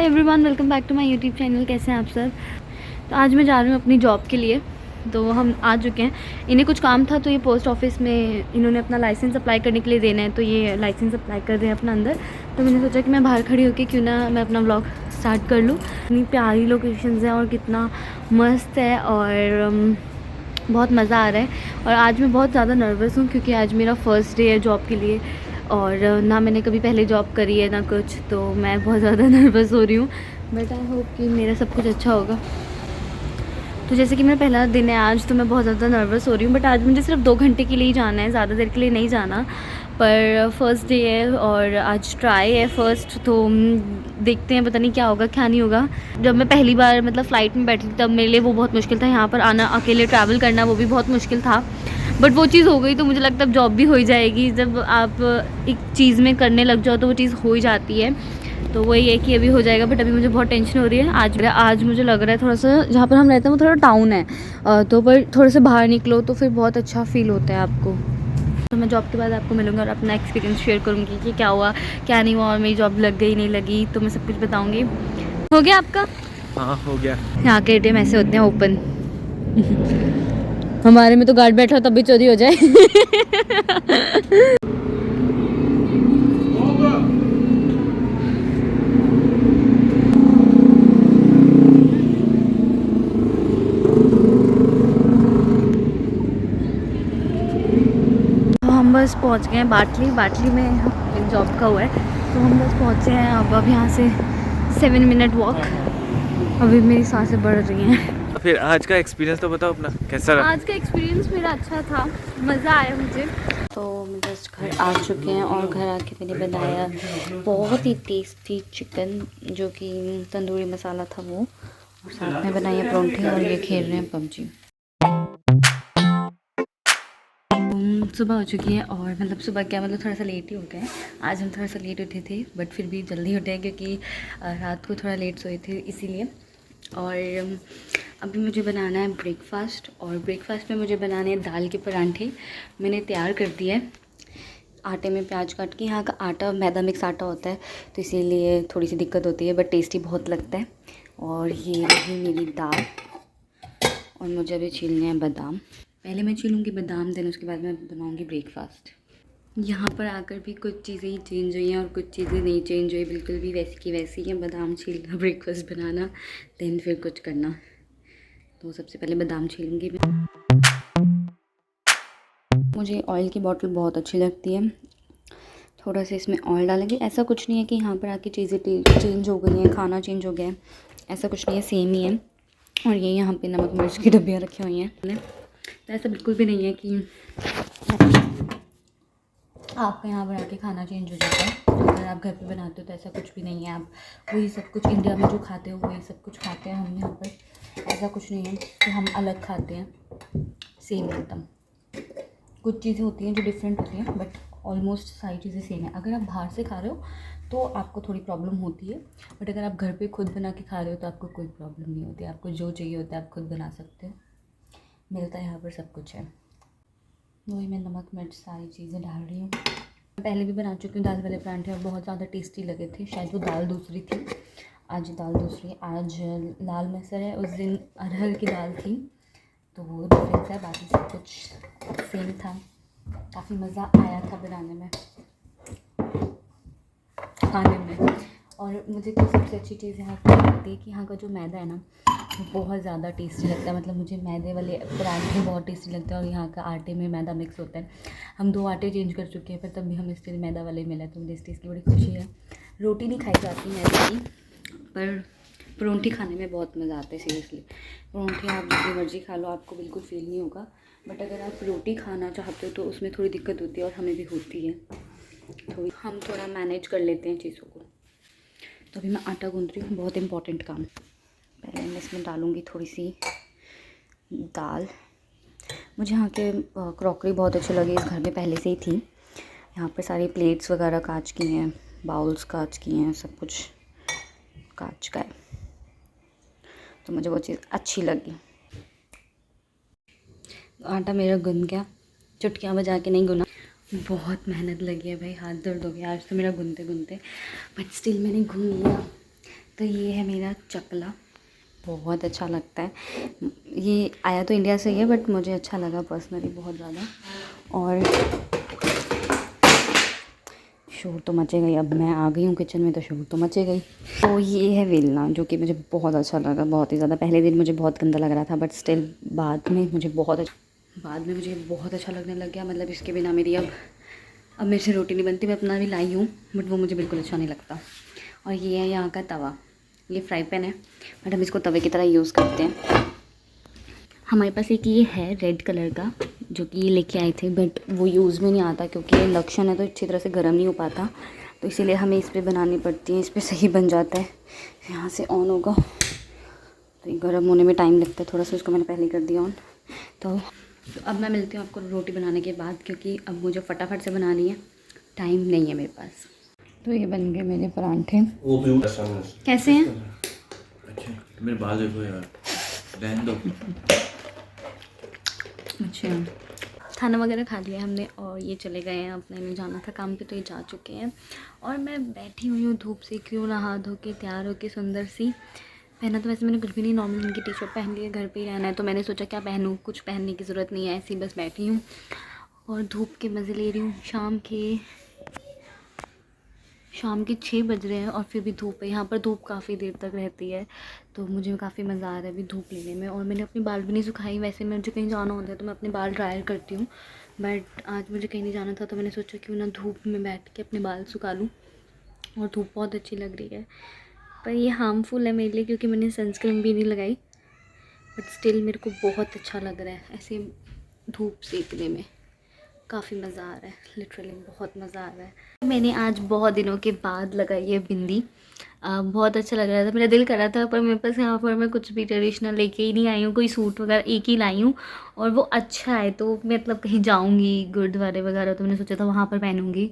Hi everyone, welcome back to my YouTube channel. कैसे हैं आप सब। तो आज मैं जा रही हूँ अपनी जॉब के लिए। तो हम आ चुके हैं। इन्हें कुछ काम था तो ये पोस्ट ऑफिस में इन्होंने अपना लाइसेंस अप्लाई करने के लिए देना है, तो ये लाइसेंस अप्लाई कर रहे हैं अपना अंदर। तो मैंने सोचा कि मैं बाहर खड़ी होकर क्यों ना मैं अपना व्लॉग स्टार्ट कर लूँ। इतनी प्यारी लोकेशंस हैं और कितना मस्त है और बहुत मज़ा आ रहा है। और आज मैं बहुत ज़्यादा नर्वस हूँ क्योंकि आज मेरा फ़र्स्ट डे है जॉब के लिए और ना मैंने कभी पहले जॉब करी है ना कुछ, तो मैं बहुत ज़्यादा नर्वस हो रही हूँ। बट आई होप कि मेरा सब कुछ अच्छा होगा। तो जैसे कि मेरा पहला दिन है आज, तो मैं बहुत ज़्यादा नर्वस हो रही हूँ। बट आज मुझे सिर्फ 2 घंटे के लिए ही जाना है, ज़्यादा देर के लिए नहीं जाना। पर फर्स्ट डे है और आज ट्राई है फर्स्ट, तो देखते हैं पता नहीं क्या होगा क्या नहीं होगा। जब मैं पहली बार मतलब फ़्लाइट में बैठी तब मेरे लिए वो बहुत मुश्किल था। यहाँ पर आना, अकेले ट्रैवल करना, वो भी बहुत मुश्किल था। बट वो चीज़ हो गई तो मुझे लगता है अब जॉब भी हो ही जाएगी। जब आप एक चीज़ में करने लग जाओ तो वो चीज़ हो ही जाती है। तो वही है कि अभी हो जाएगा। बट अभी मुझे बहुत टेंशन हो रही है। आज मुझे लग रहा है थोड़ा सा, जहाँ पर हम रहते हैं वो थोड़ा टाउन है, तो पर थोड़े से बाहर निकलो तो फिर बहुत अच्छा फील होता है आपको। तो मैं जॉब के बाद आपको मिलूँगी और अपना एक्सपीरियंस शेयर करूँगी कि क्या हुआ क्या नहीं हुआ और मेरी जॉब लग गई नहीं लगी, तो मैं सब कुछ बताऊँगी। हो गया आपका? हाँ, हो गया। यहाँ के एटीएम ऐसे होते हैं ओपन। हमारे में तो गार्ड बैठा तब भी चोरी हो जाए। तो हम बस पहुंच गए हैं बाटली में मेरी जॉब का हुआ है। तो हम बस पहुंचे हैं। अब यहाँ से 7 मिनट वॉक। अभी मेरी सांसें बढ़ रही हैं। फिर आज का एक्सपीरियंस तो बताओ अपना, कैसा रहा? आज का एक्सपीरियंस मेरा अच्छा था, मज़ा आया मुझे। तो हम जस्ट घर आ चुके हैं और घर आके मैंने बनाया बहुत ही टेस्टी चिकन, जो कि तंदूरी मसाला था वो, और साथ में बनाए परोंठे। और ये खेल रहे हैं पबजी। सुबह हो चुकी है और मतलब सुबह क्या, मतलब थोड़ा सा लेट ही हो गए। आज हम थोड़ा सा लेट उठे थे बट फिर भी जल्दी उठे क्योंकि रात को थोड़ा लेट सोए थे इसीलिए। और अभी मुझे बनाना है ब्रेकफ़ास्ट, और ब्रेकफ़ास्ट में मुझे बनाने हैं दाल के परांठे। मैंने तैयार कर दिया है आटे में प्याज काट के। यहाँ का आटा मैदा मिक्स आटा होता है तो इसीलिए थोड़ी सी दिक्कत होती है, बट टेस्टी बहुत लगता है। और ये रही मेरी दाल, और मुझे अभी छीलने हैं बादाम। पहले मैं छीलूँगी बादाम, देन उसके बाद मैं बनाऊँगी ब्रेकफ़ास्ट। यहाँ पर आकर भी कुछ चीज़ें ही चेंज हुई हैं और कुछ चीज़ें नहीं चेंज हुई, बिल्कुल भी वैसी की वैसी हैं। बादाम छीलना, ब्रेकफ़ास्ट बनाना, देन फिर कुछ करना। तो सबसे पहले बादाम छीलूँगी मैं। मुझे ऑयल की बॉटल बहुत अच्छी लगती है। थोड़ा सा इसमें ऑयल डालेंगे। ऐसा कुछ नहीं है कि यहाँ पर आके चीज़ें चेंज हो गई हैं, खाना चेंज हो गया है, ऐसा कुछ नहीं है, सेम ही है। और ये यहाँ पे नमक मिर्च की डब्बियाँ रखी हुई हैं। तो ऐसा बिल्कुल भी नहीं है कि आपका यहाँ पर आके खाना चेंज हो जाता है। अगर आप घर पे बनाते हो तो ऐसा कुछ भी नहीं है। आप वही सब कुछ इंडिया में जो खाते हो वही सब कुछ खाते हैं हम यहाँ पर। ऐसा कुछ नहीं है कि हम अलग खाते हैं, सेम एकदम। कुछ चीज़ें होती हैं जो डिफरेंट होती हैं बट ऑलमोस्ट सारी चीज़ें सेम है। अगर आप बाहर से खा रहे हो तो आपको थोड़ी प्रॉब्लम होती है, बट अगर आप घर पे खुद बना के खा रहे हो तो आपको कोई प्रॉब्लम नहीं होती। आपको जो चाहिए होता है आप खुद बना सकते हो, मिलता है यहाँ पर, सब कुछ है। वही मैं नमक मिर्च सारी चीज़ें डाल रही हूँ। पहले भी बना चुकी हूँ दाल वाले परांठे और बहुत ज़्यादा टेस्टी लगे थे। शायद वो दाल दूसरी थी, आज दाल दूसरी। आज लाल मसर है, उस दिन अरहर की दाल थी, तो वो डिफरेंस है। बाकी सब कुछ सेम था। काफ़ी मज़ा आया था बनाने में, खाने में। और मुझे तो सबसे अच्छी चीज़ यहाँ की लगती है कि यहाँ का जो मैदा है ना वो बहुत ज़्यादा टेस्टी लगता है। मतलब मुझे मैदे वाले पराठे बहुत टेस्टी लगते हैं और यहाँ का आटे में मैदा मिक्स होता है। हम 2 आटे चेंज कर चुके हैं पर तब भी हमें स्टिल मैदा वाले मिला, तो मुझे इस चीज़ की बड़ी खुशी है। रोटी नहीं खाई जाती मैदे की, पर परोंठी खाने में बहुत मज़ा आता है। सीरियसली परोंठी आप जितनी मर्ज़ी खा लो आपको बिल्कुल फील नहीं होगा, बट अगर आप रोटी खाना चाहते हो तो उसमें थोड़ी दिक्कत होती है और हमें भी होती है। तो हम थोड़ा मैनेज कर लेते हैं चीज़ों को। तो अभी मैं आटा गूंद रही हूँ, बहुत इंपॉर्टेंट काम। पहले मैं इसमें डालूँगी थोड़ी सी दाल। मुझे यहाँ के क्रॉकरी बहुत अच्छी लगी, इस घर में पहले से ही थी। यहाँ पे सारी प्लेट्स वगैरह कांच की हैं, बाउल्स कांच की हैं, सब कुछ कांच का है, तो मुझे वो चीज़ अच्छी लगी। आटा मेरा गुन गया, चुटकियाँ बजा के नहीं गुना। बहुत मेहनत लगी है भाई, हाथ दर्द हो गया आज तो मेरा गूंदते गूंदते, बट स्टिल मैंने गूंद लिया। तो ये है मेरा चकला, बहुत अच्छा लगता है। ये आया तो इंडिया से ही है बट मुझे अच्छा लगा पर्सनली बहुत ज़्यादा। और शोर तो मचेगा ही, अब मैं आ गई हूँ किचन में तो शोर तो मचेगा ही। तो ये है वेलना जो कि मुझे बहुत अच्छा लगा, बहुत ही ज़्यादा। पहले दिन मुझे बहुत गंदा लग रहा था बट स्टिल बाद में मुझे बहुत अच्छा लगने लग गया। मतलब इसके बिना मेरी अब मेरे से रोटी नहीं बनती। मैं अपना भी लाई हूँ बट वो मुझे बिल्कुल अच्छा नहीं लगता। और ये है यहाँ का तवा, ये फ्राई पैन है बट हम इसको तवे की तरह यूज़ करते हैं। हमारे पास एक ये है रेड कलर का जो कि ये लेके आए थे बट वो यूज़ में नहीं आता क्योंकि ये इंडक्शन है तो अच्छी तरह से गर्म नहीं हो पाता, तो इसीलिए हमें इस पर बनानी पड़ती है। इस पर सही बन जाता है, यहाँ से ऑन होगा तो ये गर्म होने में टाइम लगता है थोड़ा सा, इसको मैंने पहले कर दिया ऑन। तो अब मैं मिलती हूँ आपको रोटी बनाने के बाद क्योंकि अब मुझे फटाफट से बनानी है, टाइम नहीं है मेरे पास। तो ये बन गए मेरे परांठे। कैसे हैं? अच्छा मेरे बाल देखो यार, रहने दो। अच्छा, खाना वगैरह खा लिया हमने और ये चले गए हैं, अपने में जाना था काम पे तो ये जा चुके हैं। और मैं बैठी हुई हूँ धूप से, क्यों नहा धो के तैयार होके सुंदर सी। पहना तो वैसे मैंने कुछ भी नहीं, नॉर्मल इनकी टी शर्ट पहन ली है, घर पे ही रहना है तो मैंने सोचा क्या पहनूँ, कुछ पहनने की ज़रूरत नहीं है, ऐसी बस बैठी हूँ और धूप के मज़े ले रही हूँ। शाम के 6 बज रहे हैं और फिर भी धूप है। यहाँ पर धूप काफ़ी देर तक रहती है तो मुझे काफ़ी मज़ा आ रहा है अभी धूप लेने में। और मैंने अपनी बाल भी नहीं सुखाई, वैसे मुझे कहीं जाना होता है तो मैं अपने बाल ड्रायर करती हूँ बट आज मुझे कहीं नहीं जाना था तो मैंने सोचा क्यों ना धूप में बैठ के अपने बाल सुखा लूँ। और धूप बहुत अच्छी लग रही है पर ये हार्मफुल है मेरे लिए क्योंकि मैंने सनस्क्रीन भी नहीं लगाई, बट स्टिल मेरे को बहुत अच्छा लग रहा है ऐसे धूप सेकने में। काफ़ी मज़ा आ रहा है, लिटरली बहुत मज़ा आ रहा है। मैंने आज बहुत दिनों के बाद लगाई है बिंदी, बहुत अच्छा लग रहा था, मेरा दिल कर रहा था पर मेरे पास यहाँ पर मैं कुछ भी ट्रेडिशनल लेके ही नहीं आई हूँ, कोई सूट वगैरह एक ही लाई हूँ और वो अच्छा है तो मतलब कहीं जाऊँगी गुरुद्वारे वगैरह तो मैंने सोचा था वहाँ पर पहनूँगी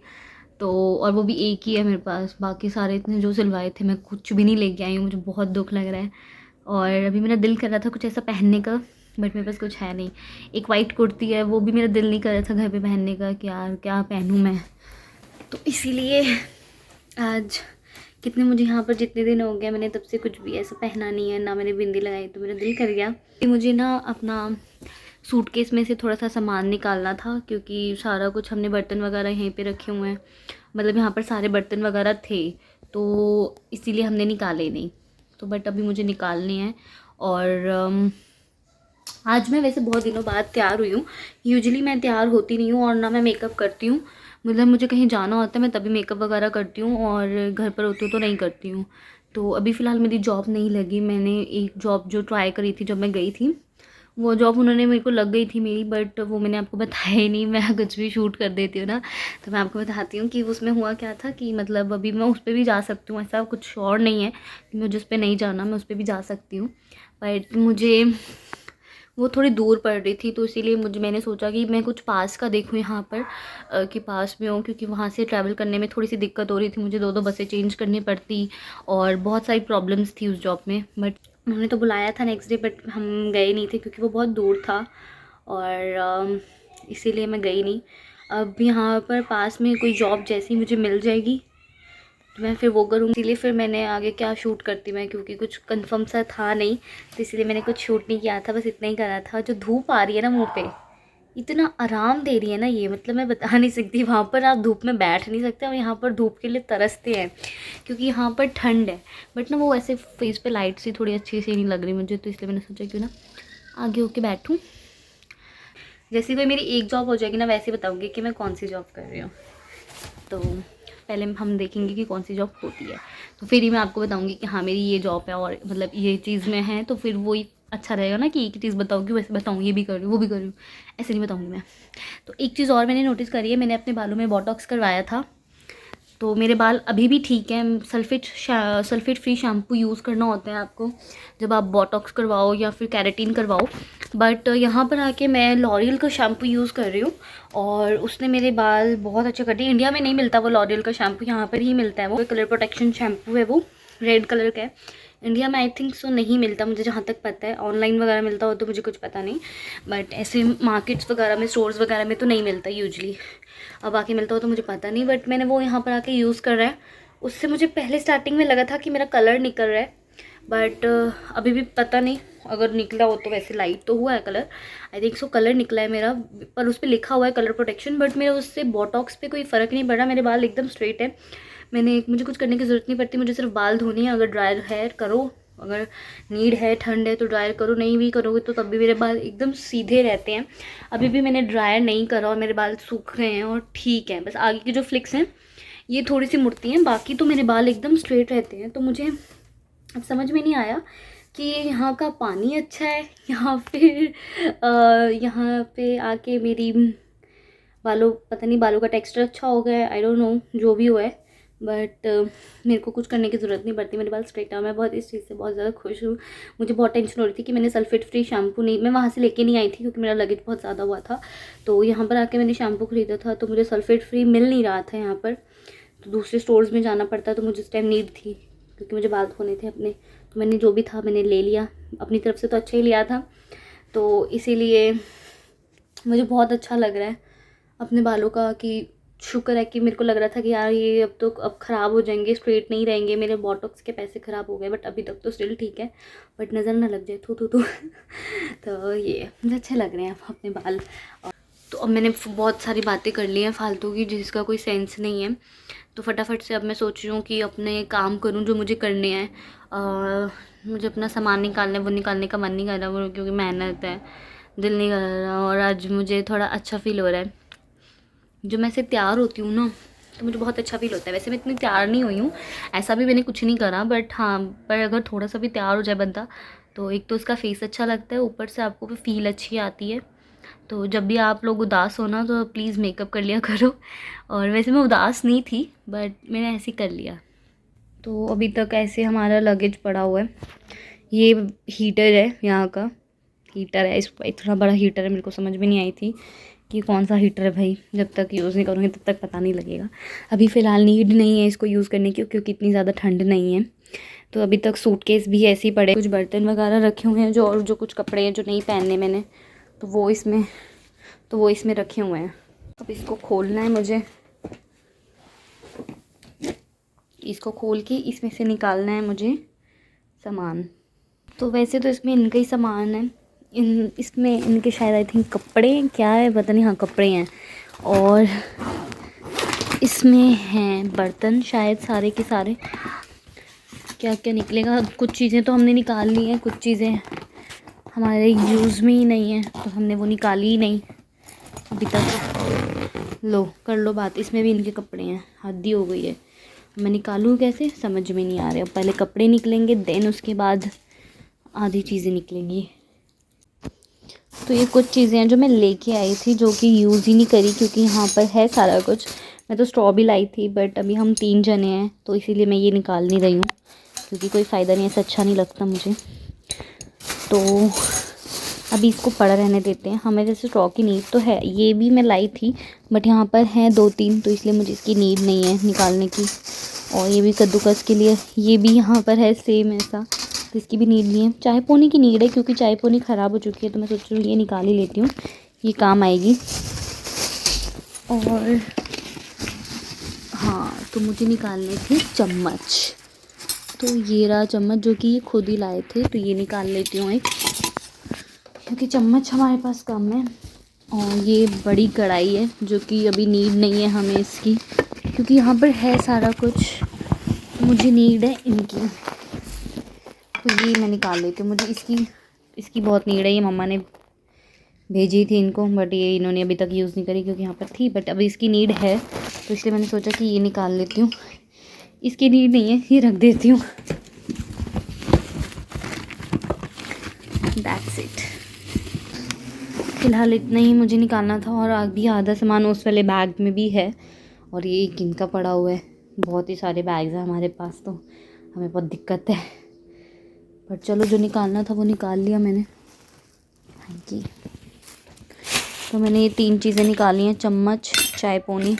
तो। और वो भी एक ही है मेरे पास, बाकी सारे इतने जो सिलवाए थे मैं कुछ भी नहीं लेके आई हूँ, मुझे बहुत दुख लग रहा है। और अभी मेरा दिल कर रहा था कुछ ऐसा पहनने का बट मेरे पास कुछ है नहीं। एक वाइट कुर्ती है वो भी मेरा दिल नहीं कर रहा था घर पे पहनने का कि यार क्या पहनूँ मैं, तो इसीलिए आज कितने मुझे यहाँ पर जितने दिन हो गया मैंने तब से कुछ भी ऐसा पहना नहीं है, ना मैंने बिंदी लगाई, तो मेरा दिल कर गया कि मुझे ना अपना सूटकेस में से थोड़ा सा सामान निकालना था क्योंकि सारा कुछ हमने बर्तन वगैरह यहीं पे रखे हुए हैं, मतलब यहाँ पर सारे बर्तन वगैरह थे तो इसीलिए हमने निकाले नहीं, तो बट अभी मुझे निकालने हैं। और आज मैं वैसे बहुत दिनों बाद तैयार हुई हूँ, यूजुअली मैं तैयार होती नहीं हूँ और ना मैं मेकअप करती हूँ, मतलब मुझे कहीं जाना होता है मैं तभी मेकअप वगैरह करती हूँ और घर पर होती हूँ तो नहीं करती हूँ। तो अभी फ़िलहाल मेरी जॉब नहीं लगी, मैंने एक जॉब जो ट्राई करी थी जब मैं गई थी वो जॉब उन्होंने मेरे को लग गई थी मेरी, बट वो मैंने आपको बताया ही नहीं, मैं कुछ भी शूट कर देती हूँ ना, तो मैं आपको बताती हूँ कि उसमें हुआ क्या था कि मतलब अभी मैं उस पर भी जा सकती हूँ, ऐसा कुछ और नहीं है कि मुझे उस पर नहीं जाना, मैं उस पर भी जा सकती हूँ बट मुझे वो थोड़ी दूर पड़ रही थी तो इसीलिए मैंने सोचा कि मैं कुछ पास का देखूँ यहाँ पर कि पास में हो, क्योंकि वहाँ से ट्रैवल करने में थोड़ी सी दिक्कत हो रही थी, मुझे 2-2 बसें चेंज करनी पड़ती और बहुत सारी प्रॉब्लम्स थी उस जॉब में। बट उन्होंने तो बुलाया था नेक्स्ट डे बट हम गए नहीं थे क्योंकि वो बहुत दूर था और इसीलिए मैं गई नहीं। अब यहाँ पर पास में कोई जॉब जैसी मुझे मिल जाएगी तो मैं फिर वो करूँगी, इसीलिए फिर मैंने आगे क्या शूट करती मैं क्योंकि कुछ कंफर्म सा था नहीं तो इसलिए मैंने कुछ शूट नहीं किया था, बस इतना ही करा था। जो धूप आ रही है ना मुँह पे, इतना आराम दे रही है ना ये, मतलब मैं बता नहीं सकती। वहाँ पर आप धूप में बैठ नहीं सकते और यहाँ पर धूप के लिए तरसते हैं क्योंकि यहाँ पर ठंड है बट ना वो ऐसे फेस पे लाइट सी थोड़ी अच्छी सी नहीं लग रही मुझे, तो इसलिए मैंने सोचा क्यों ना आगे होके बैठूँ। जैसी कोई मेरी एक जॉब हो जाएगी ना वैसे बताऊँगी कि मैं कौन सी जॉब कर रही हूँ, तो पहले हम देखेंगे कि कौन सी जॉब होती है तो फिर ही मैं आपको बताऊंगी कि हाँ मेरी ये जॉब है और मतलब ये चीज़ में है, तो फिर वही अच्छा रहेगा ना कि एक ही चीज़ बताऊँगी वैसे बताऊँ ये भी कर रही हूँ वो भी कर रही हूँ, ऐसे नहीं बताऊँगी मैं। तो एक चीज़ और मैंने नोटिस करी है, मैंने अपने बालों में बोटॉक्स करवाया था तो मेरे बाल अभी भी ठीक है। सल्फेट फ्री शैम्पू यूज़ करना होता है आपको जब आप बोटॉक्स करवाओ या फिर कैरेटीन करवाओ, बट यहाँ पर आके मैं लॉरियल का शैम्पू यूज़ कर रही हूँ और उसने मेरे बाल बहुत अच्छे कर दिए। इंडिया में नहीं मिलता वो लॉरियल का शैम्पू, यहाँ पर ही मिलता है वो कलर प्रोटेक्शन शैम्पू है, वो रेड कलर का है। इंडिया में आई थिंक सो नहीं मिलता मुझे जहाँ तक पता है, ऑनलाइन वगैरह मिलता हो तो मुझे कुछ पता नहीं, बट ऐसे मार्केट्स वगैरह में स्टोर्स वगैरह में तो नहीं मिलता यूजली, अब आके मिलता हो तो मुझे पता नहीं, बट मैंने वो यहाँ पर आके यूज़ कर रहा है उससे मुझे पहले स्टार्टिंग में लगा था कि मेरा कलर निकल रहा है, बट अभी भी पता नहीं, अगर निकला हो तो वैसे लाइट तो हुआ है colour, I think so colour निकला है मेरा, पर उस पर लिखा हुआ है कलर प्रोटेक्शन, बट मेरा उससे बोटॉक्स पे कोई फ़र्क नहीं पड़ रहा, मेरे बाल एकदम स्ट्रेट है। मुझे कुछ करने की ज़रूरत नहीं पड़ती, मुझे सिर्फ बाल धोनी है। अगर ड्रायर हेयर करो, अगर नीड है, ठंड है तो ड्रायर करो, नहीं भी करोगे तो तब भी मेरे बाल एकदम सीधे रहते हैं। अभी भी मैंने ड्रायर नहीं करा और मेरे बाल सूख रहे हैं और ठीक है, बस आगे की जो फ्लिक्स हैं ये थोड़ी सी मुड़ती हैं, बाकी तो मेरे बाल एकदम स्ट्रेट रहते हैं। तो मुझे अब समझ में नहीं आया कि यहाँ का पानी अच्छा है या फिर यहाँ पे आके मेरी पता नहीं बालों का टेक्सचर अच्छा हो गया है, आई डोंट नो, जो भी हुआ है, बट मेरे को कुछ करने की ज़रूरत नहीं पड़ती, मेरे बाल स्ट्रेट है। मैं बहुत इस चीज़ से बहुत ज़्यादा खुश हूँ। मुझे बहुत टेंशन हो रही थी कि मैंने सल्फेट फ्री शैम्पू नहीं, मैं वहाँ से लेके नहीं आई थी क्योंकि मेरा लगेज बहुत ज़्यादा हुआ था। तो यहाँ पर आके मैंने शैम्पू ख़रीदा था तो मुझे सल्फेट फ्री मिल नहीं रहा था यहाँ पर, तो दूसरे स्टोर्स में जाना पड़ता, तो मुझे उस टाइम नीड थी क्योंकि मुझे बाल धोने थे अपने। तो मैंने जो भी था मैंने ले लिया, अपनी तरफ से तो अच्छा ही लिया था, तो इसीलिए मुझे बहुत अच्छा लग रहा है अपने बालों का, कि शुक्र है कि मेरे को लग रहा था कि यार ये अब ख़राब हो जाएंगे, स्ट्रेट नहीं रहेंगे, मेरे बॉटॉक्स के पैसे ख़राब हो गए, बट अभी तक तो स्टिल ठीक है, बट नज़र ना लग जाए थू तो ये मुझे अच्छे लग रहे हैं अपने बाल। तो अब मैंने बहुत सारी बातें कर ली हैं फालतू की जिसका कोई सेंस नहीं है, तो फटाफट से अब मैं सोच रही हूँ कि अपने काम करूँ जो मुझे करने हैं। मुझे अपना सामान निकालना है, वो निकालने का मन नहीं कर रहा, वो क्योंकि मेहनत है, दिल नहीं कर रहा, और आज मुझे थोड़ा अच्छा फील हो रहा है। जो मैं से तैयार होती हूँ ना तो मुझे बहुत अच्छा फील होता है। वैसे मैं इतनी तैयार नहीं हुई हूँ, ऐसा भी मैंने कुछ नहीं करा, बट हाँ, पर अगर थोड़ा सा भी तैयार हो जाए बंदा तो एक तो उसका फेस अच्छा लगता है, ऊपर से आपको भी फील अच्छी आती है। तो जब भी आप लोग उदास हो ना तो प्लीज़ मेकअप कर लिया करो। और वैसे मैं उदास नहीं थी बट मैंने ऐसे ही कर लिया। तो अभी तक ऐसे हमारा लगेज पड़ा हुआ है। ये हीटर है, यहाँ का हीटर है, इस इतना बड़ा हीटर है, मेरे को समझ में नहीं आई थी कि कौन सा हीटर है भाई, जब तक यूज़ नहीं करूँगी तब तक पता नहीं लगेगा। अभी फ़िलहाल नीड नहीं है इसको यूज़ करने की क्योंकि इतनी ज़्यादा ठंड नहीं है। तो अभी तक सूटकेस भी ऐसे ही पड़े, कुछ बर्तन वगैरह रखे हुए हैं जो कुछ कपड़े हैं जो नहीं पहनने मैंने, तो वो इसमें रखे हुए हैं। अब इसको खोलना है मुझे, इसको खोल के इसमें से निकालना है मुझे सामान। तो वैसे तो इसमें इनका ही सामान है, इसमें इनके शायद आई थिंक कपड़े क्या है पता नहीं, हाँ कपड़े हैं, और इसमें हैं बर्तन शायद सारे के सारे। क्या क्या निकलेगा, कुछ चीज़ें तो हमने निकाल ली हैं, कुछ चीज़ें हमारे यूज़ में ही नहीं है तो हमने वो निकाली ही नहीं अभी तक। लो कर लो बात, इसमें भी इनके कपड़े हैं, हद्दी हो गई है। मैं निकालूँ कैसे समझ में नहीं आ रहा। पहले कपड़े निकलेंगे देन उसके बाद आधी चीज़ें निकलेंगी। तो ये कुछ चीज़ें हैं जो मैं लेके आई थी जो कि यूज़ ही नहीं करी क्योंकि यहाँ पर है सारा कुछ। मैं तो स्ट्रॉ भी लाई थी बट अभी हम 3 जने हैं तो इसीलिए मैं ये निकाल नहीं रही हूँ क्योंकि कोई फ़ायदा नहीं, ऐसा अच्छा नहीं लगता मुझे। तो अभी इसको पड़ा रहने देते हैं। हमें जैसे स्ट्रॉ की नीड तो है, ये भी मैं लाई थी बट यहाँ पर हैं 2-3 तो इसलिए मुझे इसकी नीड नहीं है निकालने की। और ये भी कद्दूकस के लिए, ये भी यहाँ पर है सेम ऐसा, तो इसकी भी नीड नहीं है। चाय पोनी की नीड है क्योंकि चाय पोनी ख़राब हो चुकी है तो मैं सोच रही हूँ ये निकाल ही लेती हूँ, ये काम आएगी। और हाँ, तो मुझे निकालने थे चम्मच, तो ये रहा चम्मच जो कि ये खुद ही लाए थे, तो ये निकाल लेती हूँ एक, क्योंकि चम्मच हमारे पास कम है। और ये बड़ी कढ़ाई है जो कि अभी नीड नहीं है हमें इसकी क्योंकि यहाँ पर है सारा कुछ, मुझे नीड है इनकी, तो ये मैं निकाल लेती हूँ। मुझे इसकी बहुत नीड है, ये मम्मा ने भेजी थी इनको बट ये इन्होंने अभी तक यूज़ नहीं करी क्योंकि यहाँ पर थी, बट अभी इसकी नीड है तो इसलिए मैंने सोचा कि ये निकाल लेती हूँ। इसकी नीड नहीं है, ये रख देती हूँ। दैट्स इट, फ़िलहाल इतना ही मुझे निकालना था और अभी आधा सामान उस वाले बैग में भी है और ये एक इनका पड़ा हुआ है। बहुत ही सारे बैग्स हैं हमारे पास तो हमें बहुत दिक्कत है, पर चलो जो निकालना था वो निकाल लिया मैंने। हाँ जी, तो मैंने ये 3 चीज़ें निकाली हैं, चम्मच, चाय पोनी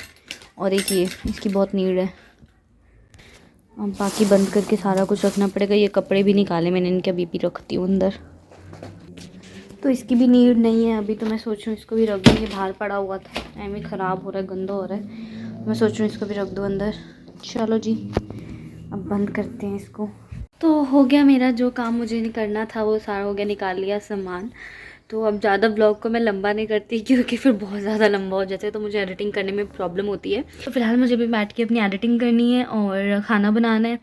और एक ये, इसकी बहुत नीड है। अब बाकी बंद करके सारा कुछ रखना पड़ेगा। ये कपड़े भी निकाले मैंने, इनके अभी भी रखती हूँ अंदर, तो इसकी भी नीड नहीं है अभी। तो मैं सोच रही हूँ इसको भी रख दूँ, ये बाहर पड़ा हुआ था, टाइम भी ख़राब हो रहा है, गंदा हो रहा है, मैं सोच रही हूँ इसको भी रख दूँ अंदर। चलो जी, अब बंद करते हैं इसको। तो हो गया मेरा जो काम मुझे करना था वो सारा हो गया, निकाल लिया सामान। तो अब ज़्यादा ब्लॉग को मैं लंबा नहीं करती क्योंकि फिर बहुत ज़्यादा लंबा हो जाता है, तो मुझे एडिटिंग करने में प्रॉब्लम होती है। तो फिलहाल मुझे भी बैठ के अपनी एडिटिंग करनी है और खाना बनाना है,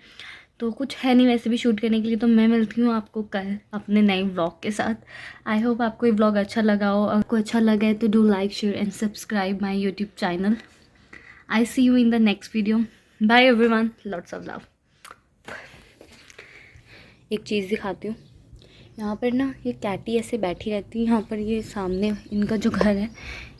तो कुछ है नहीं वैसे भी शूट करने के लिए। तो मैं मिलती हूँ आपको कल अपने नए व्लॉग के साथ। आई होप आपको ये व्लॉग अच्छा लगा हो। आपको अच्छा लगा है तो do like, share and subscribe my YouTube channel. I see you in the next video. Bye everyone, lots of love. एक चीज़ दिखाती हूँ, यहाँ पर ना ये कैटी ऐसे बैठी रहती है। यहाँ पर ये सामने इनका जो घर है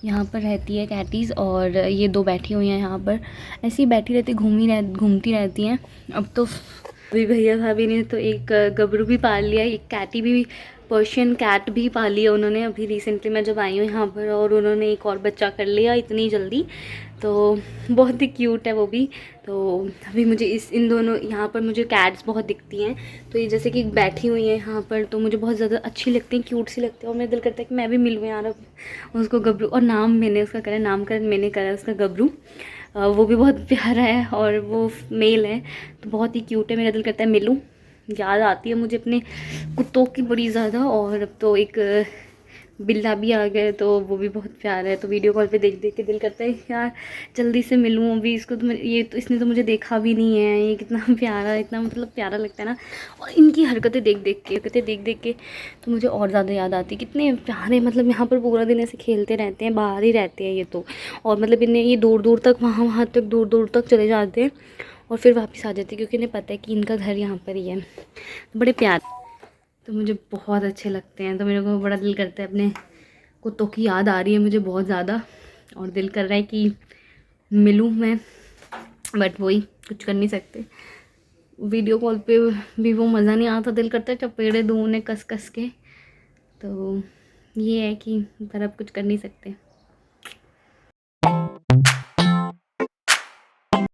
यहाँ पर रहती है कैटीज़, और ये दो बैठी हुई हैं यहाँ पर, ऐसे ही बैठी रहती, घूमती रहती हैं। अब तो अभी भैया भाभी ने तो एक गबरू भी पाल लिया, एक कैटी भी, पर्शियन कैट भी पाली है उन्होंने। अभी रिसेंटली मैं जब आई हूँ यहाँ पर, और उन्होंने एक और बच्चा कर लिया इतनी जल्दी, तो बहुत ही क्यूट है वो भी। तो अभी मुझे इन दोनों यहाँ पर मुझे कैट्स बहुत दिखती हैं, तो ये जैसे कि बैठी हुई हैं यहाँ पर, तो मुझे बहुत ज़्यादा अच्छी लगती हैं, क्यूट सी लगती है, और मेरा दिल करता है कि मैं भी मिलूँ यार अब उसको गबरू। और नाम मैंने उसका करा, नामकरण मैंने करा उसका गबरू। वो भी बहुत प्यारा है और वो मेल है, तो बहुत ही क्यूट है। मेरा दिल करता है मिलूँ। याद आती है मुझे अपने कुत्तों की बड़ी ज़्यादा, और अब तो एक बिल्ला भी आ गया, तो वो भी बहुत प्यारा है। तो वीडियो कॉल पे देख देख के दिल करता है यार जल्दी से मिलूँ अभी इसको। तो ये तो इसने तो मुझे देखा भी नहीं है, ये कितना प्यारा, इतना मतलब प्यारा लगता है ना। और इनकी हरकतें देख देख के तो मुझे और ज़्यादा याद आती है, कितने प्यारे। मतलब यहाँ पर पूरा दिन ऐसे खेलते रहते हैं, बाहर ही रहते हैं ये तो। और मतलब इन्हें ये दूर दूर तक, वहाँ तक दूर दूर तक चले जाते हैं और फिर वापस आ जाते हैं, क्योंकि इन्हें पता है कि इनका घर यहाँ पर ही है। तो बड़े प्यार, तो मुझे बहुत अच्छे लगते हैं। तो मेरे को बड़ा दिल करता है, अपने कुत्तों की याद आ रही है मुझे बहुत ज़्यादा, और दिल कर रहा है कि मिलूँ मैं, बट वही कुछ कर नहीं सकते। वीडियो कॉल पे भी वो मज़ा नहीं आता, दिल करता है चपेड़े दूँ उन्हें कस कस के। तो ये है कि पर अब कुछ कर नहीं सकते।